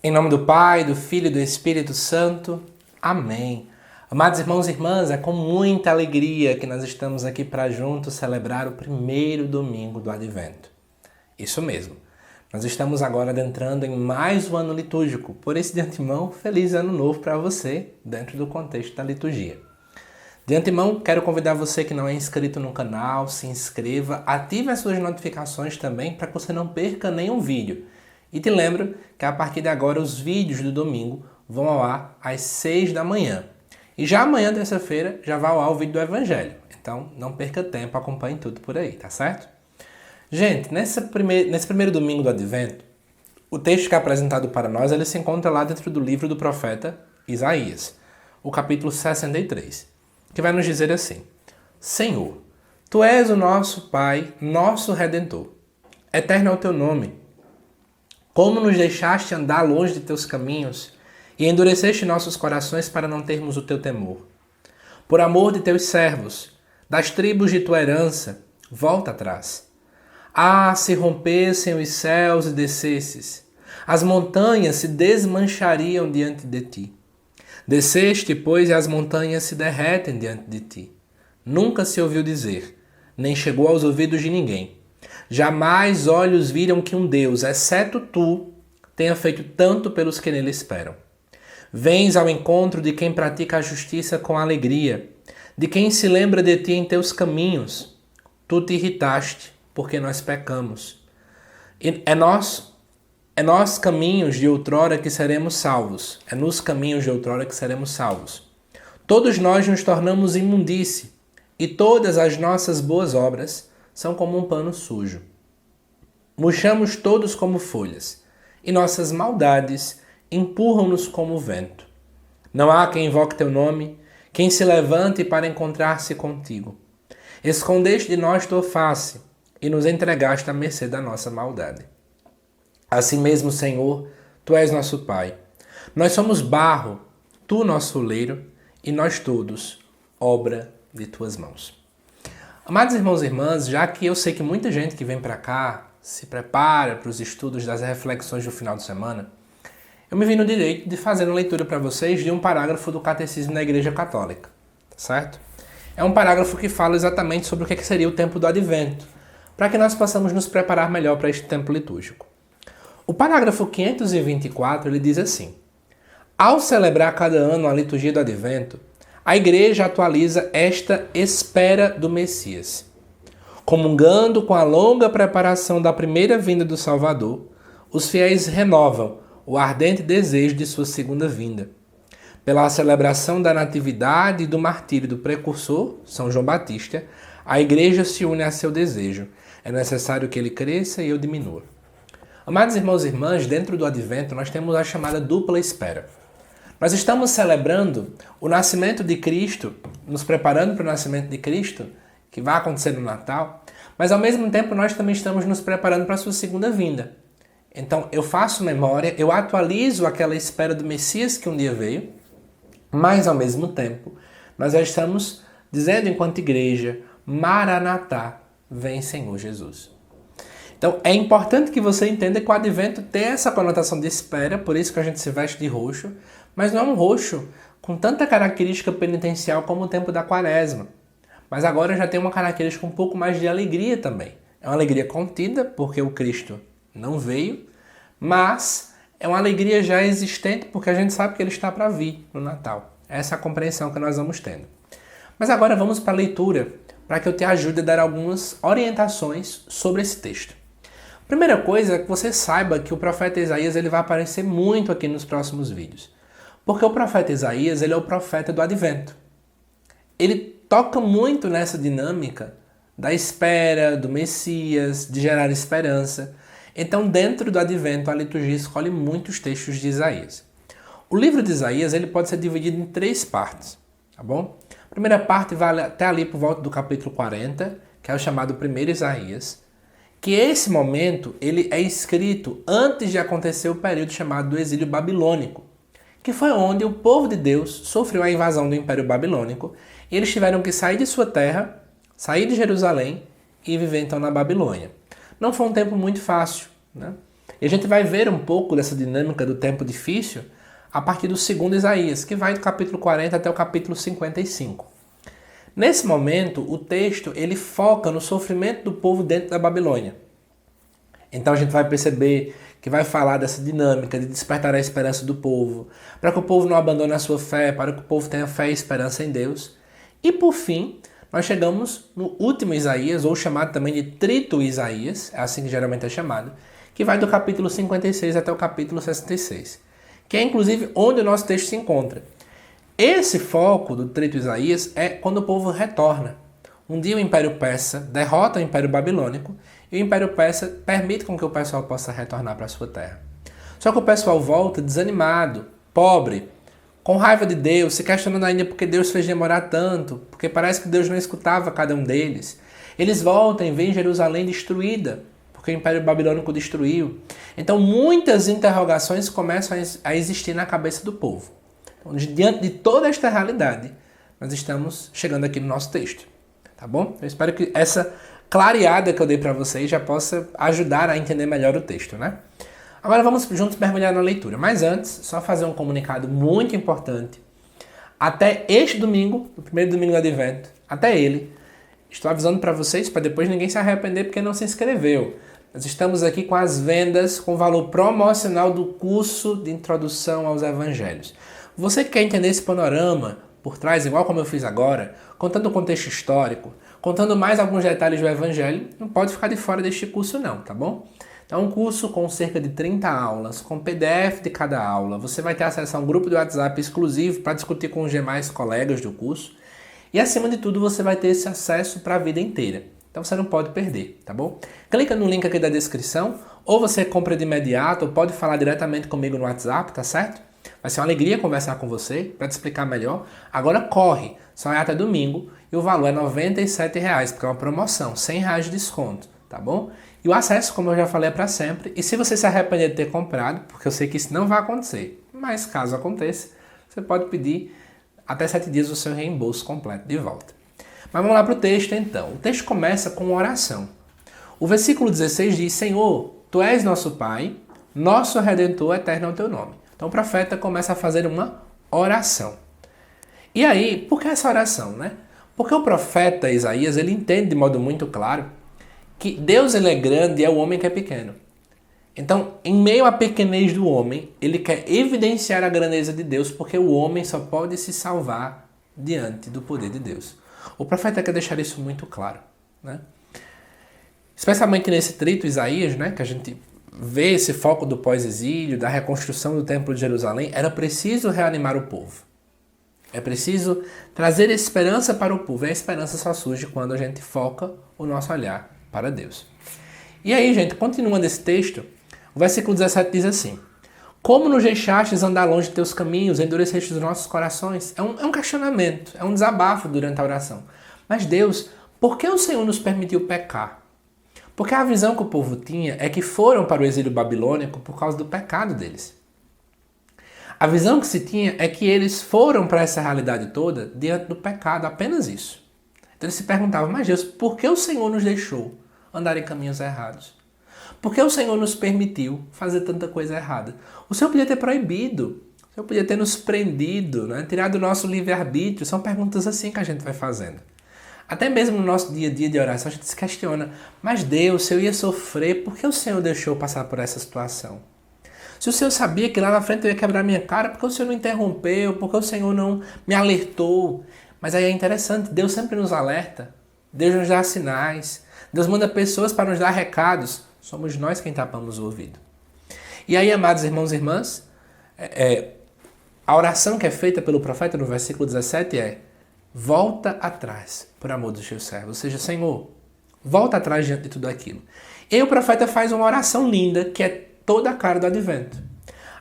Em nome do Pai, do Filho e do Espírito Santo. Amém. Amados irmãos e irmãs, é com muita alegria que nós estamos aqui para juntos celebrar o primeiro domingo do Advento. Isso mesmo. Nós estamos agora adentrando em mais um ano litúrgico. Por isso, de antemão, feliz ano novo para você, dentro do contexto da liturgia. De antemão, quero convidar você que não é inscrito no canal, se inscreva, ative as suas notificações também para que você não perca nenhum vídeo. E te lembro que a partir de agora os vídeos do domingo vão ao ar às 6 da manhã. E já amanhã, terça-feira, já vai ao ar o vídeo do Evangelho. Então não perca tempo, acompanhe tudo por aí, tá certo? Gente, nesse primeiro domingo do Advento, o texto que é apresentado para nós, ele se encontra lá dentro do livro do profeta Isaías, o capítulo 63, que vai nos dizer assim: Senhor, Tu és o nosso Pai, nosso Redentor. Eterno é o Teu nome. Como nos deixaste andar longe de teus caminhos e endureceste nossos corações para não termos o teu temor. Por amor de teus servos, das tribos de tua herança, volta atrás. Ah, se rompessem os céus e descesses, as montanhas se desmanchariam diante de ti. Desceste, pois, e as montanhas se derretem diante de ti. Nunca se ouviu dizer, nem chegou aos ouvidos de ninguém. Jamais olhos viram que um Deus, exceto tu, tenha feito tanto pelos que nele esperam. Vens ao encontro de quem pratica a justiça com alegria, de quem se lembra de ti em teus caminhos. Tu te irritaste, porque nós pecamos. É nós caminhos de outrora que seremos salvos. É nos caminhos de outrora que seremos salvos. Todos nós nos tornamos imundície, e todas as nossas boas obras são como um pano sujo. Murchamos todos como folhas, e nossas maldades empurram-nos como o vento. Não há quem invoque teu nome, quem se levante para encontrar-se contigo. Escondeste de nós tua face, e nos entregaste à mercê da nossa maldade. Assim mesmo, Senhor, tu és nosso Pai. Nós somos barro, tu nosso oleiro, e nós todos, obra de tuas mãos. Amados irmãos e irmãs, já que eu sei que muita gente que vem para cá se prepara para os estudos das reflexões do final de semana, eu me vi no direito de fazer uma leitura para vocês de um parágrafo do Catecismo da Igreja Católica, certo? É um parágrafo que fala exatamente sobre o que seria o tempo do Advento, para que nós possamos nos preparar melhor para este tempo litúrgico. O parágrafo 524, ele diz assim: Ao celebrar cada ano a liturgia do Advento, a Igreja atualiza esta espera do Messias. Comungando com a longa preparação da primeira vinda do Salvador, os fiéis renovam o ardente desejo de sua segunda vinda. Pela celebração da natividade e do martírio do precursor, São João Batista, a Igreja se une a seu desejo. É necessário que ele cresça e eu diminua. Amados irmãos e irmãs, dentro do Advento nós temos a chamada dupla espera. Nós estamos celebrando o nascimento de Cristo, nos preparando para o nascimento de Cristo, que vai acontecer no Natal, mas ao mesmo tempo nós também estamos nos preparando para a sua segunda vinda. Então eu faço memória, eu atualizo aquela espera do Messias que um dia veio, mas ao mesmo tempo nós já estamos dizendo enquanto igreja, Maranatá, vem Senhor Jesus. Então é importante que você entenda que o Advento tem essa conotação de espera, por isso que a gente se veste de roxo, mas não é um roxo com tanta característica penitencial como o tempo da Quaresma. Mas agora já tem uma característica um pouco mais de alegria também. É uma alegria contida, porque o Cristo não veio, mas é uma alegria já existente, porque a gente sabe que ele está para vir no Natal. Essa é a compreensão que nós vamos tendo. Mas agora vamos para a leitura, para que eu te ajude a dar algumas orientações sobre esse texto. Primeira coisa é que você saiba que o profeta Isaías ele vai aparecer muito aqui nos próximos vídeos. Porque o profeta Isaías ele é o profeta do Advento. Ele toca muito nessa dinâmica da espera, do Messias, de gerar esperança. Então, dentro do Advento, a liturgia escolhe muitos textos de Isaías. O livro de Isaías ele pode ser dividido em 3 partes, tá bom? A primeira parte vai até ali por volta do capítulo 40, que é o chamado primeiro Isaías, que esse momento ele é escrito antes de acontecer o período chamado do exílio babilônico, que foi onde o povo de Deus sofreu a invasão do Império Babilônico e eles tiveram que sair de sua terra, sair de Jerusalém e viver então na Babilônia. Não foi um tempo muito fácil, né? E a gente vai ver um pouco dessa dinâmica do tempo difícil a partir do segundo Isaías, que vai do capítulo 40 até o capítulo 55. Nesse momento, o texto ele foca no sofrimento do povo dentro da Babilônia. Então a gente vai perceber que vai falar dessa dinâmica de despertar a esperança do povo, para que o povo não abandone a sua fé, para que o povo tenha fé e esperança em Deus. E por fim, nós chegamos no último Isaías, ou chamado também de Trito Isaías, é assim que geralmente é chamado, que vai do capítulo 56 até o capítulo 66, que é inclusive onde o nosso texto se encontra. Esse foco do Trito Isaías é quando o povo retorna. Um dia o Império Persa derrota o Império Babilônico e o Império Persa permite com que o pessoal possa retornar para a sua terra. Só que o pessoal volta desanimado, pobre, com raiva de Deus, se questionando ainda porque Deus fez demorar tanto, porque parece que Deus não escutava cada um deles. Eles voltam e veem Jerusalém destruída, porque o Império Babilônico destruiu. Então muitas interrogações começam a existir na cabeça do povo. Então, diante de toda esta realidade, nós estamos chegando aqui no nosso texto. Tá bom? Eu espero que essa clareada que eu dei para vocês já possa ajudar a entender melhor o texto, né? Agora vamos juntos mergulhar na leitura. Mas antes, só fazer um comunicado muito importante. Até este domingo, o primeiro domingo do Advento, até ele, estou avisando para vocês, para depois ninguém se arrepender porque não se inscreveu. Nós estamos aqui com as vendas com valor promocional do curso de Introdução aos Evangelhos. Você que quer entender esse panorama por trás, igual como eu fiz agora, contando o contexto histórico, contando mais alguns detalhes do Evangelho, não pode ficar de fora deste curso não, tá bom? Então é um curso com cerca de 30 aulas, com PDF de cada aula. Você vai ter acesso a um grupo de WhatsApp exclusivo para discutir com os demais colegas do curso. E acima de tudo, você vai ter esse acesso para a vida inteira. Então você não pode perder, tá bom? Clica no link aqui da descrição, ou você compra de imediato, ou pode falar diretamente comigo no WhatsApp, tá certo? Vai ser uma alegria conversar com você, para te explicar melhor. Agora corre, só é até domingo, e o valor é R$ 97,00, porque é uma promoção, R$ 100,00 de desconto, tá bom? E o acesso, como eu já falei, é para sempre. E se você se arrepender de ter comprado, porque eu sei que isso não vai acontecer, mas caso aconteça, você pode pedir até 7 dias o seu reembolso completo de volta. Mas vamos lá para o texto então. O texto começa com uma oração. O versículo 16 diz: Senhor, Tu és nosso Pai, nosso Redentor, eterno é o Teu nome. Então o profeta começa a fazer uma oração. E aí, por que essa oração, né? Porque o profeta Isaías, ele entende de modo muito claro que Deus ele é grande e é o homem que é pequeno. Então, em meio à pequenez do homem, ele quer evidenciar a grandeza de Deus, porque o homem só pode se salvar diante do poder de Deus. O profeta quer deixar isso muito claro, né? Especialmente nesse trito Isaías, né, que a gente vê esse foco do pós-exílio, da reconstrução do Templo de Jerusalém, era preciso reanimar o povo. É preciso trazer esperança para o povo. E a esperança só surge quando a gente foca o nosso olhar para Deus. E aí, gente, continuando esse texto, o versículo 17 diz assim: Como nos deixastes andar longe de teus caminhos, endureceste os nossos corações? É um questionamento, é um desabafo durante a oração. Mas Deus, por que o Senhor nos permitiu pecar? Porque a visão que o povo tinha é que foram para o exílio babilônico por causa do pecado deles. A visão que se tinha é que eles foram para essa realidade toda diante do pecado, apenas isso. Então eles se perguntavam: mas Deus, por que o Senhor nos deixou andar em caminhos errados? Por que o Senhor nos permitiu fazer tanta coisa errada? O Senhor podia ter proibido, o Senhor podia ter nos prendido, né? Tirado o nosso livre-arbítrio. São perguntas assim que a gente vai fazendo. Até mesmo no nosso dia a dia de oração a gente se questiona: mas Deus, se eu ia sofrer, por que o Senhor deixou passar por essa situação? Se o Senhor sabia que lá na frente eu ia quebrar minha cara, por que o Senhor não interrompeu? Por que o Senhor não me alertou? Mas aí é interessante, Deus sempre nos alerta, Deus nos dá sinais, Deus manda pessoas para nos dar recados, somos nós quem tapamos o ouvido. E aí, amados irmãos e irmãs, a oração que é feita pelo profeta no versículo 17 é: volta atrás, por amor dos teus servos. Ou seja, Senhor, volta atrás diante de tudo aquilo. E aí o profeta faz uma oração linda, que é toda a cara do advento.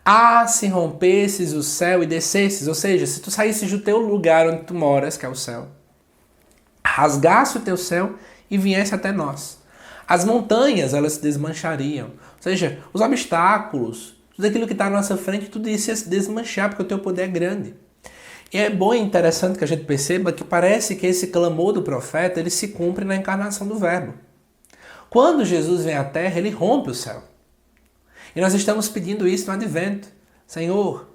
Ah, se rompesses o céu e descesses, ou seja, se tu saísses do teu lugar onde tu moras, que é o céu, rasgasse o teu céu e viesse até nós. As montanhas, elas se desmanchariam. Ou seja, os obstáculos, tudo aquilo que está à nossa frente, tudo isso ia se desmanchar, porque o teu poder é grande. E é bom e interessante que a gente perceba que parece que esse clamor do profeta, ele se cumpre na encarnação do Verbo. Quando Jesus vem à Terra, ele rompe o céu. E nós estamos pedindo isso no Advento. Senhor,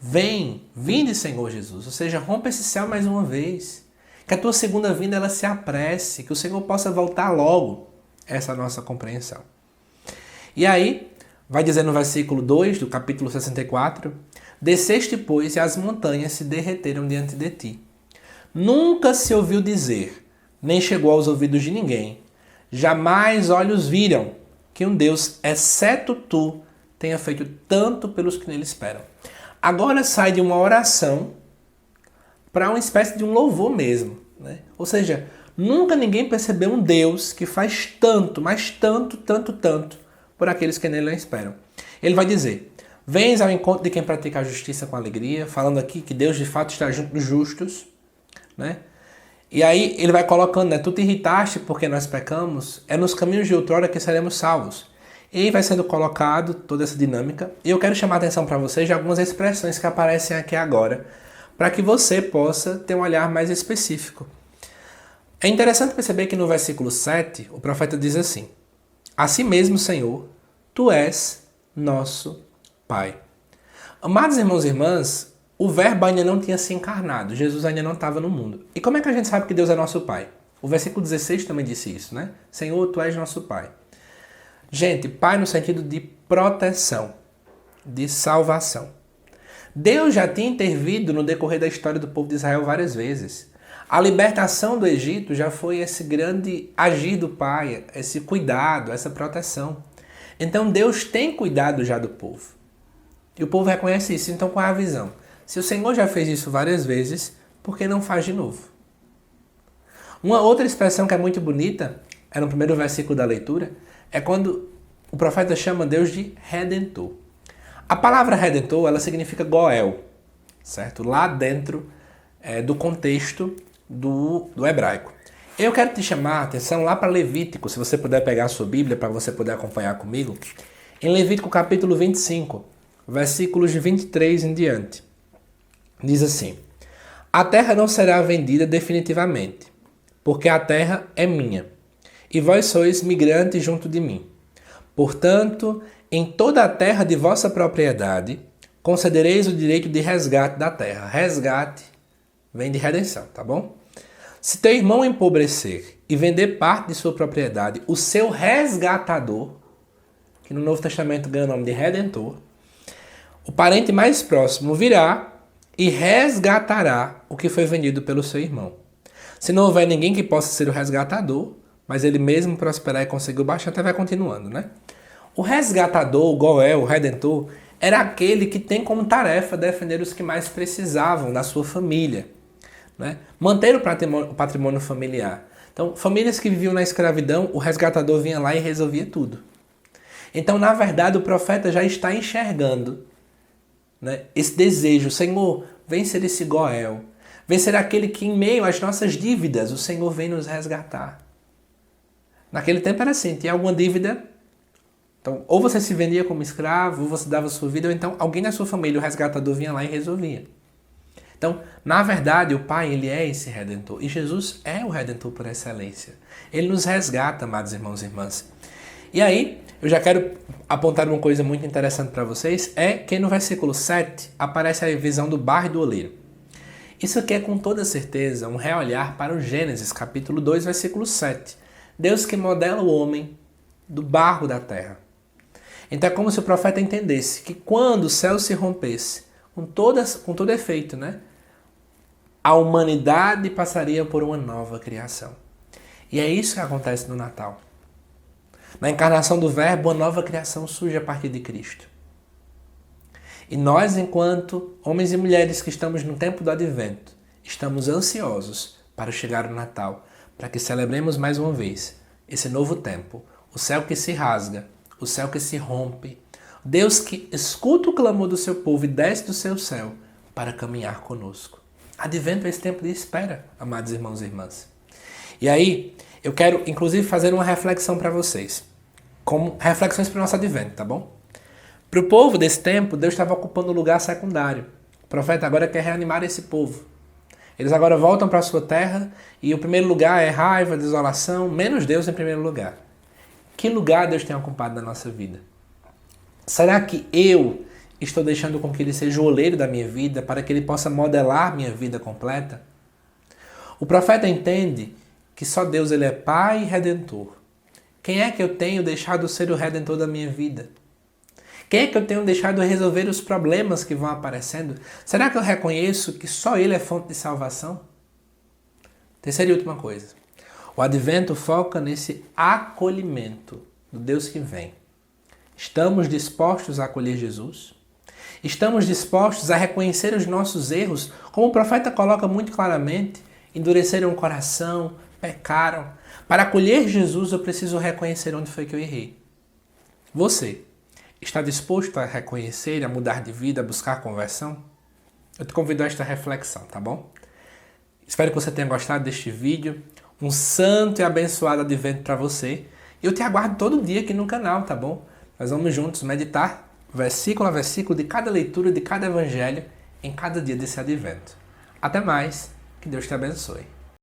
vinde Senhor Jesus. Ou seja, rompa esse céu mais uma vez. Que a tua segunda vinda ela se apresse, que o Senhor possa voltar logo. Essa é a nossa compreensão. E aí, vai dizer no versículo 2 do capítulo 64, desceste, pois, e as montanhas se derreteram diante de ti. Nunca se ouviu dizer, nem chegou aos ouvidos de ninguém, jamais olhos viram que um Deus, exceto tu, tenha feito tanto pelos que nele esperam. Agora sai de uma oração para uma espécie de um louvor mesmo, né? Ou seja, nunca ninguém percebeu um Deus que faz tanto, mas tanto, tanto, tanto por aqueles que nele esperam. Ele vai dizer, vens ao encontro de quem pratica a justiça com alegria, falando aqui que Deus de fato está junto dos justos, né? E aí ele vai colocando, né? Tu te irritaste porque nós pecamos, é nos caminhos de outrora que seremos salvos. E aí vai sendo colocado toda essa dinâmica. E eu quero chamar a atenção para vocês de algumas expressões que aparecem aqui agora, para que você possa ter um olhar mais específico. É interessante perceber que no versículo 7, o profeta diz assim, assim mesmo, Senhor, tu és nosso Pai. Amados irmãos e irmãs, o verbo ainda não tinha se encarnado, Jesus ainda não estava no mundo. E como é que a gente sabe que Deus é nosso Pai? O versículo 16 também disse isso, né? Senhor, tu és nosso Pai. Gente, Pai no sentido de proteção, de salvação. Deus já tinha intervido no decorrer da história do povo de Israel várias vezes. A libertação do Egito já foi esse grande agir do Pai, esse cuidado, essa proteção. Então Deus tem cuidado já do povo. E o povo reconhece isso. Então qual é a visão? Se o Senhor já fez isso várias vezes, por que não faz de novo? Uma outra expressão que é muito bonita, é no primeiro versículo da leitura, é quando o profeta chama Deus de Redentor. A palavra Redentor, ela significa Goel, certo? Lá dentro do contexto do hebraico. Eu quero te chamar a atenção lá para Levítico, se você puder pegar a sua Bíblia para você poder acompanhar comigo. Em Levítico capítulo 25, versículos de 23 em diante. Diz assim, a terra não será vendida definitivamente, porque a terra é minha, e vós sois migrantes junto de mim. Portanto, em toda a terra de vossa propriedade, concedereis o direito de resgate da terra. Resgate vem de redenção, tá bom? Se teu irmão empobrecer e vender parte de sua propriedade, o seu resgatador, que no Novo Testamento ganha o nome de Redentor, o parente mais próximo virá e resgatará o que foi vendido pelo seu irmão. Se não houver ninguém que possa ser o resgatador, mas ele mesmo prosperar e conseguir o bastante, vai continuando, né? O resgatador, o Goel, o Redentor, era aquele que tem como tarefa defender os que mais precisavam da sua família, né? Manter o patrimônio familiar. Então, famílias que viviam na escravidão, o resgatador vinha lá e resolvia tudo. Então, na verdade, o profeta já está enxergando, né, esse desejo. Senhor, vem ser esse Goel. Vem ser aquele que, em meio às nossas dívidas, o Senhor vem nos resgatar. Naquele tempo era assim, tinha alguma dívida, então ou você se vendia como escravo, ou você dava sua vida, ou então alguém da sua família, o resgatador, vinha lá e resolvia. Então, na verdade, o Pai, ele é esse Redentor. E Jesus é o Redentor por excelência. Ele nos resgata, amados irmãos e irmãs. E aí, eu já quero apontar uma coisa muito interessante para vocês, é que no versículo 7 aparece a visão do barro e do oleiro. Isso aqui é com toda certeza um reolhar para o Gênesis, capítulo 2, versículo 7. Deus que modela o homem do barro da terra. Então é como se o profeta entendesse que quando o céu se rompesse, com todo efeito, né, a humanidade passaria por uma nova criação. E é isso que acontece no Natal. Na encarnação do Verbo, uma nova criação surge a partir de Cristo. E nós, enquanto homens e mulheres que estamos no tempo do Advento, estamos ansiosos para chegar o Natal, para que celebremos mais uma vez esse novo tempo, o céu que se rasga, o céu que se rompe, Deus que escuta o clamor do seu povo e desce do seu céu para caminhar conosco. Advento é esse tempo de espera, amados irmãos e irmãs. E aí, eu quero inclusive fazer uma reflexão para vocês, como reflexões para o nosso Advento, tá bom? Para o povo desse tempo, Deus estava ocupando um lugar secundário. O profeta agora quer reanimar esse povo. Eles agora voltam para a sua terra e o primeiro lugar é raiva, desolação, menos Deus em primeiro lugar. Que lugar Deus tem ocupado na nossa vida? Será que eu estou deixando com que ele seja o oleiro da minha vida para que ele possa modelar minha vida completa? O profeta entende que só Deus ele é Pai e Redentor. Quem é que eu tenho deixado ser o Redentor da minha vida? Quem é que eu tenho deixado resolver os problemas que vão aparecendo? Será que eu reconheço que só Ele é fonte de salvação? Terceira e última coisa. O Advento foca nesse acolhimento do Deus que vem. Estamos dispostos a acolher Jesus? Estamos dispostos a reconhecer os nossos erros, como o profeta coloca muito claramente, endureceram o coração, pecaram. Para acolher Jesus eu preciso reconhecer onde foi que eu errei. Você está disposto a reconhecer, a mudar de vida, a buscar conversão? Eu te convido a esta reflexão, tá bom? Espero que você tenha gostado deste vídeo. Um santo e abençoado advento para você. E eu te aguardo todo dia aqui no canal, tá bom? Nós vamos juntos meditar versículo a versículo de cada leitura de cada evangelho em cada dia desse advento. Até mais, que Deus te abençoe.